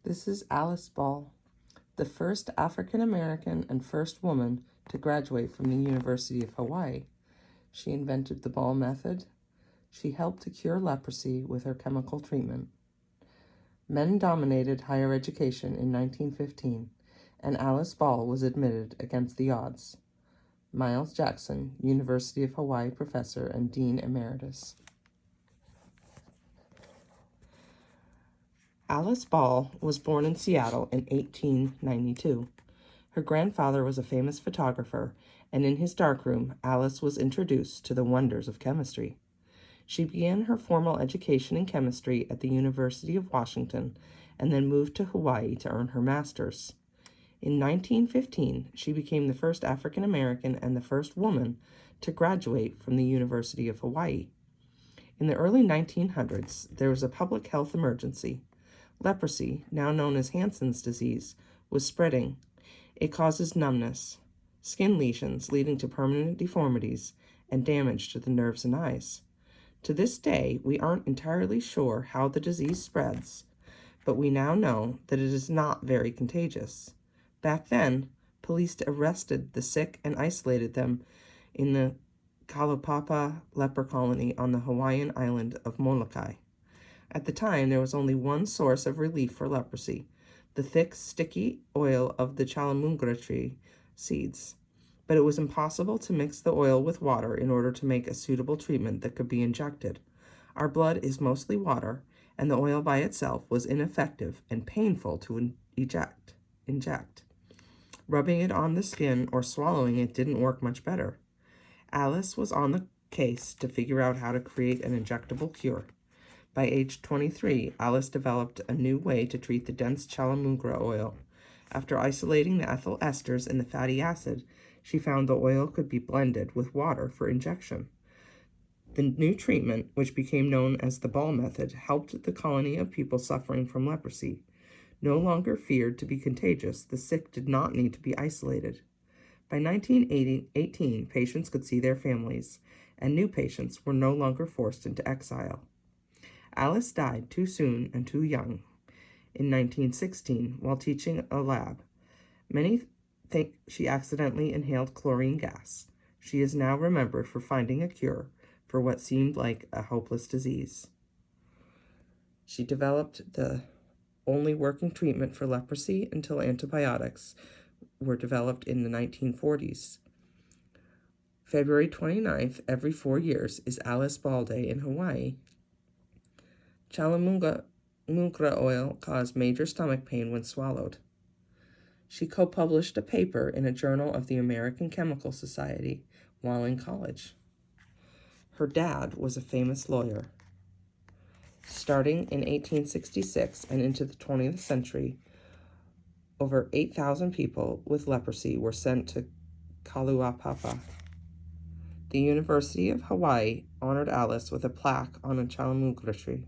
This is Alice Ball, the first African American and first woman to graduate from the University of Hawaii. She invented the Ball method. She helped to cure leprosy with her chemical treatment. Men dominated higher education in 1915, and Alice Ball was admitted against the odds. Miles Jackson, University of Hawaii professor and Dean Emeritus. Alice Ball was born in Seattle in 1892. Her grandfather was a famous photographer, and in his darkroom, Alice was introduced to the wonders of chemistry. She began her formal education in chemistry at the University of Washington and then moved to Hawaii to earn her master's. In 1915, she became the first African American and the first woman to graduate from the University of Hawaii. In the early 1900s, there was a public health emergency. Lepracy, now known as Hansen's disease, was spreading. It causes numbness, skin lesions leading to permanent deformities, and damage to the nerves and eyes. To this day, we aren't entirely sure how the disease spreads, but we now know that it is not very contagious. Back then, police arrested the sick and isolated them in the Kalaupapa leper colony on the Hawaiian island of Molokai. At the time, there was only one source of relief for leprosy, the thick, sticky oil of the challamoogra tree seeds. But it was impossible to mix the oil with water in order to make a suitable treatment that could be injected. Our blood is mostly water, and the oil by itself was ineffective and painful to inject. Rubbing it on the skin or swallowing it didn't work much better. Alice was on the case to figure out how to create an injectable cure. By age 23, Alice developed a new way to treat the dense challamoogra oil. After isolating the ethyl esters and the fatty acid, she found the oil could be blended with water for injection. The new treatment, which became known as the Ball method, helped the colony of people suffering from leprosy. No longer feared to be contagious, the sick did not need to be isolated. By 1918, patients could see their families, and new patients were no longer forced into exile. Alice died too soon and too young in 1916 while teaching a lab. Many think she accidentally inhaled chlorine gas. She is now remembered for finding a cure for what seemed like a hopeless disease. She developed the only working treatment for leprosy until antibiotics were developed in the 1940s. February 29th, every 4 years, is Alice Ball Day in Hawaii. Challamoogra oil caused major stomach pain when swallowed. She co-published a paper in a journal of the American Chemical Society while in college. Her dad was a famous lawyer. Starting in 1866 and into the 20th century, over 8,000 people with leprosy were sent to Kalaupapa. The University of Hawaii honored Alice with a plaque on a challamoogra tree.